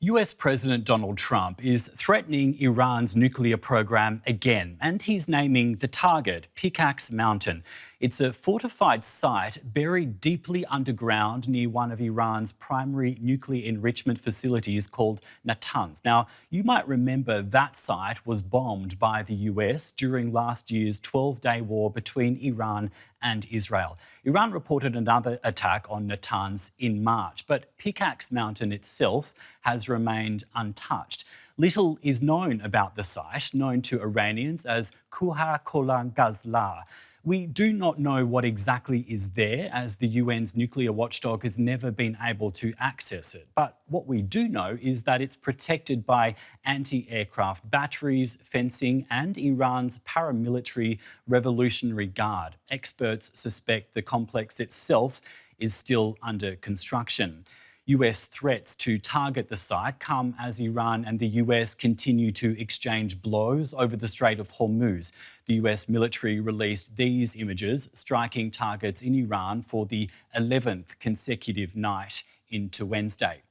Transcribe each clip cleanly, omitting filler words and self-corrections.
US President Donald Trump is threatening Iran's nuclear program again, and he's naming the target Pickaxe Mountain. It's a fortified site buried deeply underground near one of Iran's primary nuclear enrichment facilities called Natanz. Now, you might remember that site was bombed by the US during last year's 12-day war between Iran and Israel. Iran reported another attack on Natanz in March, but Pickaxe Mountain itself has remained untouched. Little is known about the site, known to Iranians as Kuha Kolan Gazla. We do not know what exactly is there, as the UN's nuclear watchdog has never been able to access it. But what we do know is that it's protected by anti-aircraft batteries, fencing, and Iran's paramilitary Revolutionary Guard. Experts suspect the complex itself is still under construction. US threats to target the site come as Iran and the US continue to exchange blows over the Strait of Hormuz. The US military released these images, striking targets in Iran for the 11th consecutive night into Wednesday.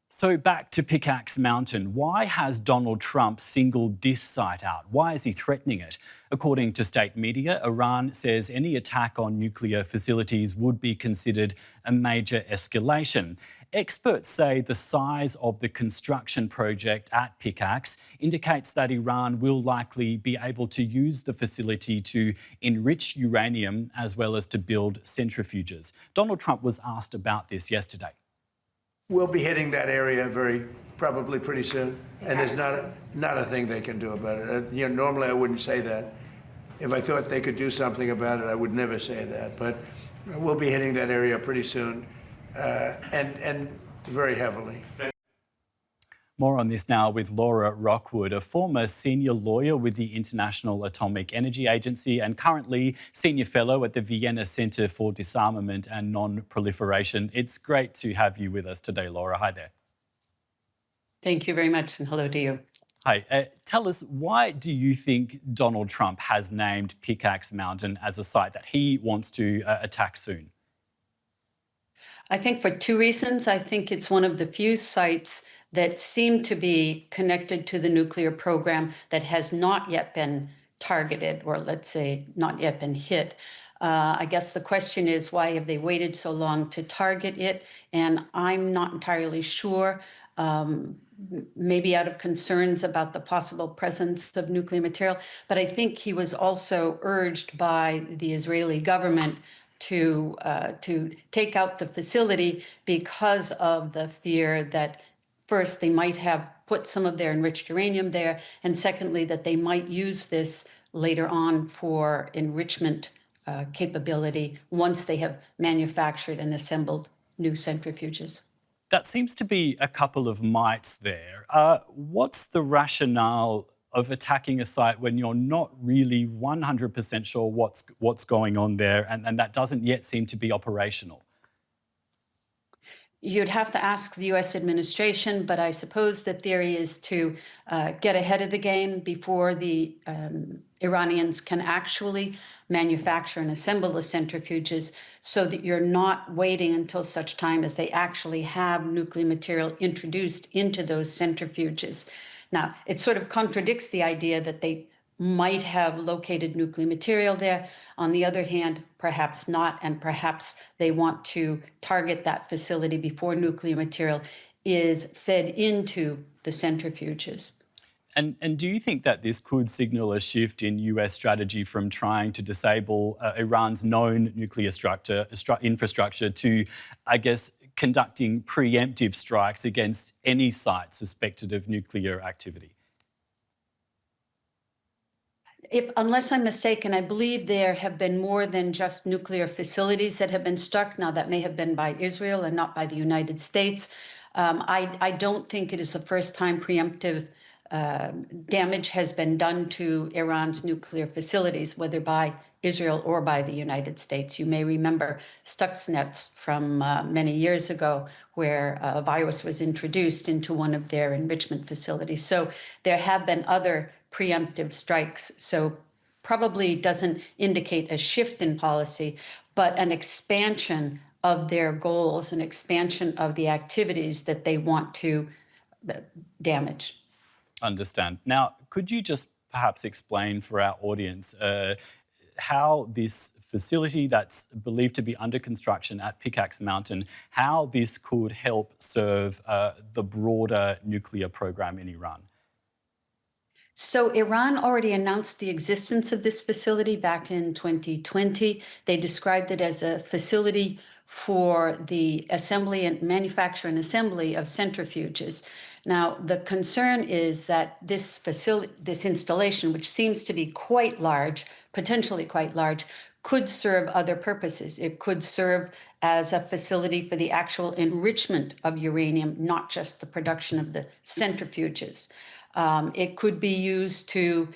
So back to Pickaxe Mountain. Why has Donald Trump singled this site out? Why is he threatening it? According to state media, Iran says any attack on nuclear facilities would be considered a major escalation. Experts say the size of the construction project at Pickaxe indicates that Iran will likely be able to use the facility to enrich uranium as well as to build centrifuges. Donald Trump was asked about this yesterday. We'll be hitting that area probably pretty soon, and there's not a thing they can do about it. Normally I wouldn't say that. If I thought they could do something about it, I would never say that. But we'll be hitting that area pretty soon, and very heavily. More on this now with Laura Rockwood, a former senior lawyer with the International Atomic Energy Agency and currently senior fellow at the Vienna Center for Disarmament and Non-Proliferation. It's great to have you with us today, Laura. Hi there. Thank you very much, and hello to you. Hi. Tell us, why do you think Donald Trump has named Pickaxe Mountain as a site that he wants to attack soon? I think for two reasons. I think it's one of the few sites that seem to be connected to the nuclear program that has not yet been targeted, or let's say not yet been hit. I guess the question is, why have they waited so long to target it? And I'm not entirely sure. Maybe out of concerns about the possible presence of nuclear material. But I think he was also urged by the Israeli government to take out the facility because of the fear that, first, they might have put some of their enriched uranium there, and secondly, that they might use this later on for enrichment capability once they have manufactured and assembled new centrifuges. That seems to be a couple of mights there. What's the rationale of attacking a site when you're not really 100% sure what's going on there, and that doesn't yet seem to be operational? You'd have to ask the U.S. administration, but I suppose the theory is to get ahead of the game before the Iranians can actually manufacture and assemble the centrifuges, so that you're not waiting until such time as they actually have nuclear material introduced into those centrifuges. Now, it sort of contradicts the idea that they might have located nuclear material there. On the other hand, perhaps not, and perhaps they want to target that facility before nuclear material is fed into the centrifuges. And do you think that this could signal a shift in US strategy from trying to disable Iran's known nuclear infrastructure to, I guess, conducting preemptive strikes against any site suspected of nuclear activity? Unless I'm mistaken, I believe there have been more than just nuclear facilities that have been struck. Now, that may have been by Israel and not by the United States. I don't think it is the first time preemptive damage has been done to Iran's nuclear facilities, whether by Israel or by the United States. You may remember Stuxnet from many years ago, where a virus was introduced into one of their enrichment facilities. So there have been other preemptive strikes. So probably doesn't indicate a shift in policy, but an expansion of their goals and expansion of the activities that they want to damage. Understand. Now, could you just perhaps explain for our audience how this facility that's believed to be under construction at Pickaxe Mountain, how this could help serve the broader nuclear program in Iran? So Iran already announced the existence of this facility back in 2020. They described it as a facility for the assembly and manufacture and assembly of centrifuges. Now, the concern is that this facility, this installation, which seems to be quite large, potentially quite large, could serve other purposes. It could serve as a facility for the actual enrichment of uranium, not just the production of the centrifuges. It could be used to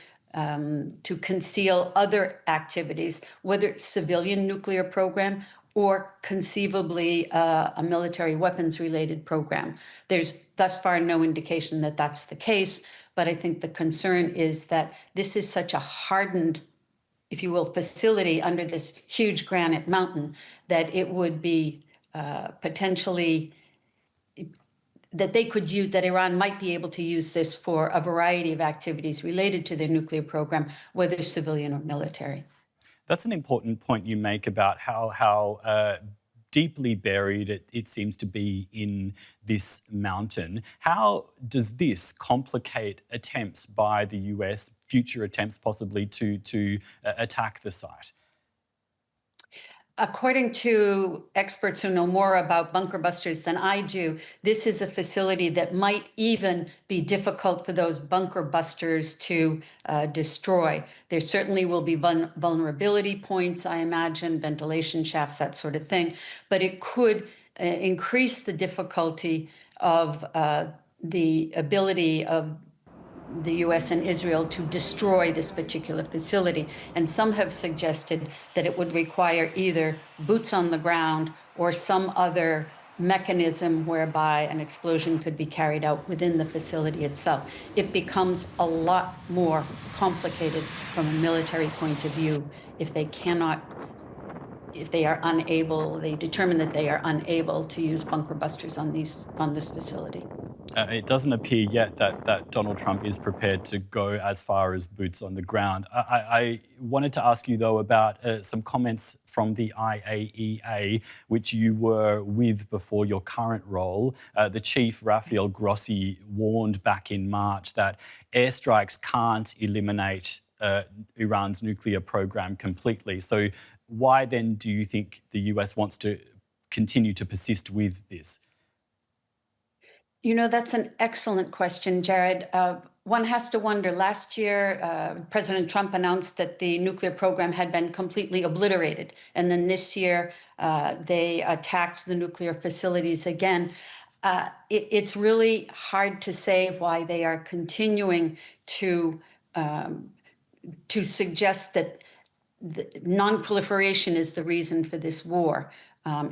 conceal other activities, whether it's civilian nuclear program or conceivably a military weapons related program. There's thus far no indication that that's the case, but I think the concern is that this is such a hardened, if you will, facility under this huge granite mountain that it would be potentially that they could use, that Iran might be able to use this for a variety of activities related to their nuclear program, whether civilian or military. That's an important point you make about how deeply buried it seems to be in this mountain. How does this complicate attempts by the US, future attempts possibly to attack the site? According to experts who know more about bunker busters than I do, this is a facility that might even be difficult for those bunker busters to destroy. There certainly will be vulnerability points, I imagine, ventilation shafts, that sort of thing, but it could increase the difficulty of the ability of the US and Israel to destroy this particular facility. And some have suggested that it would require either boots on the ground or some other mechanism whereby an explosion could be carried out within the facility itself. It becomes a lot more complicated from a military point of view if they are unable, they determine that they are unable to use bunker busters on this facility. It doesn't appear yet that Donald Trump is prepared to go as far as boots on the ground. I wanted to ask you, though, about some comments from the IAEA, which you were with before your current role. The chief, Rafael Grossi, warned back in March that airstrikes can't eliminate Iran's nuclear program completely. So why then do you think the US wants to continue to persist with this? You know, that's an excellent question, Jared. One has to wonder, last year, President Trump announced that the nuclear program had been completely obliterated. And then this year, they attacked the nuclear facilities again. It's really hard to say why they are continuing to suggest that non-proliferation is the reason for this war.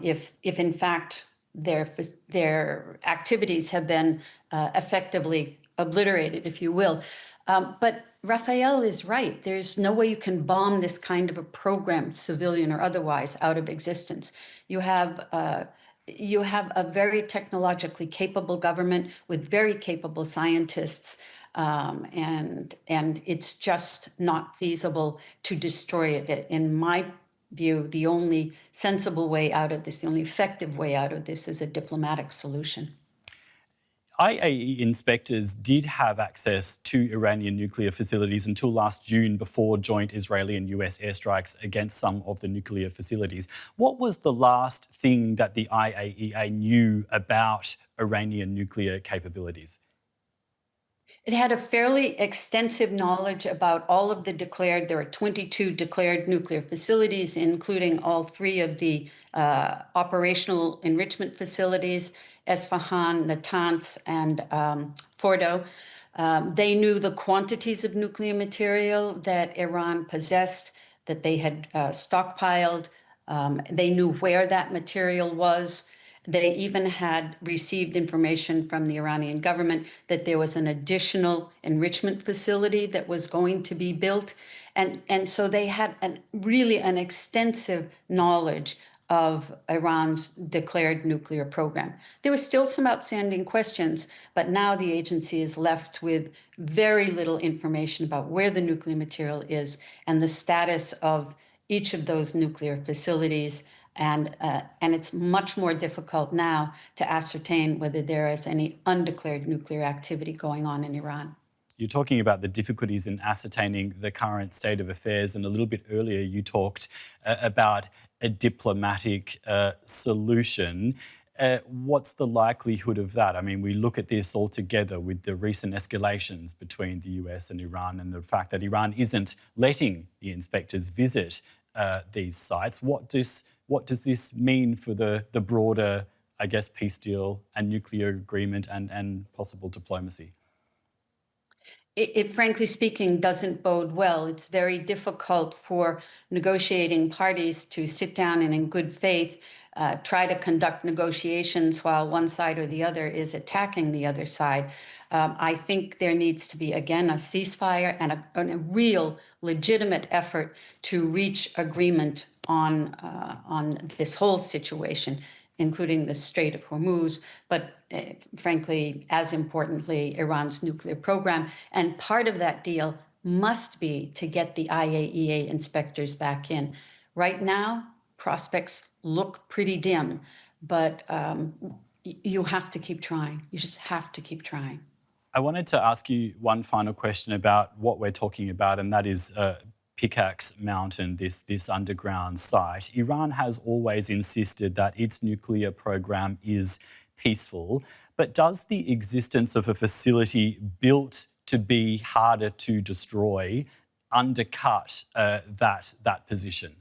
If in fact, their activities have been effectively obliterated, if you will. But Raphael is right. There's no way you can bomb this kind of a program, civilian or otherwise, out of existence. You have a very technologically capable government with very capable scientists, and it's just not feasible to destroy it. In my view, the only sensible way out of this, the only effective way out of this is a diplomatic solution. IAEA inspectors did have access to Iranian nuclear facilities until last June before joint Israeli and US airstrikes against some of the nuclear facilities. What was the last thing that the IAEA knew about Iranian nuclear capabilities? It had a fairly extensive knowledge about all of there are 22 declared nuclear facilities, including all three of the operational enrichment facilities, Esfahan, Natanz, and Fordo. They knew the quantities of nuclear material that Iran possessed, that they had stockpiled. They knew where that material was. They even had received information from the Iranian government that there was an additional enrichment facility that was going to be built. And so they had really an extensive knowledge of Iran's declared nuclear program. There were still some outstanding questions, but now the agency is left with very little information about where the nuclear material is and the status of each of those nuclear facilities. And it's much more difficult now to ascertain whether there is any undeclared nuclear activity going on in Iran. You're talking about the difficulties in ascertaining the current state of affairs, and a little bit earlier you talked about a diplomatic solution. What's the likelihood of that? I mean, we look at this all together with the recent escalations between the US and Iran and the fact that Iran isn't letting the inspectors visit these sites. What does this mean for the broader, I guess, peace deal and nuclear agreement and possible diplomacy? It, frankly speaking, doesn't bode well. It's very difficult for negotiating parties to sit down and in good faith try to conduct negotiations while one side or the other is attacking the other side. I think there needs to be, again, a ceasefire and a real legitimate effort to reach agreement on this whole situation, including the Strait of Hormuz, but frankly, as importantly, Iran's nuclear program. And part of that deal must be to get the IAEA inspectors back in. Right now, prospects look pretty dim, but you have to keep trying. You just have to keep trying. I wanted to ask you one final question about what we're talking about, and that is Pickaxe Mountain, this underground site. Iran has always insisted that its nuclear program is peaceful, but does the existence of a facility built to be harder to destroy undercut that position?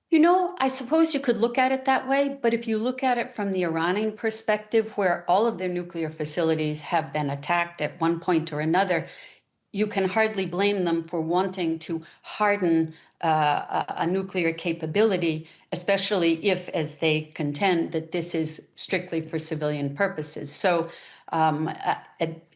You know, I suppose you could look at it that way, but if you look at it from the Iranian perspective, where all of their nuclear facilities have been attacked at one point or another, you can hardly blame them for wanting to harden a nuclear capability, especially if, as they contend, that this is strictly for civilian purposes. So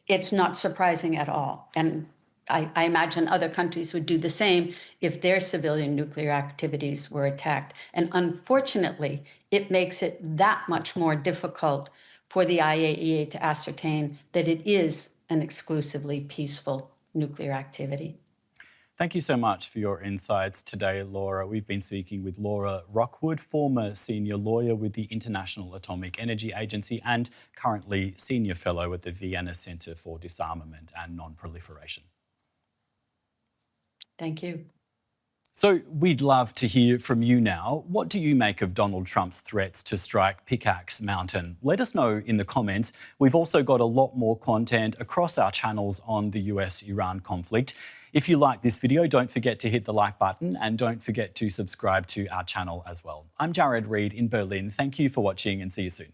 it's not surprising at all. And I imagine other countries would do the same if their civilian nuclear activities were attacked. And unfortunately, it makes it that much more difficult for the IAEA to ascertain that it is an exclusively peaceful nuclear activity. Thank you so much for your insights today, Laura. We've been speaking with Laura Rockwood, former senior lawyer with the International Atomic Energy Agency and currently senior fellow at the Vienna Center for Disarmament and Non-Proliferation. Thank you. So we'd love to hear from you now. What do you make of Donald Trump's threats to strike Pickaxe Mountain? Let us know in the comments. We've also got a lot more content across our channels on the US-Iran conflict. If you like this video, don't forget to hit the like button and don't forget to subscribe to our channel as well. I'm Jared Reid in Berlin. Thank you for watching and see you soon.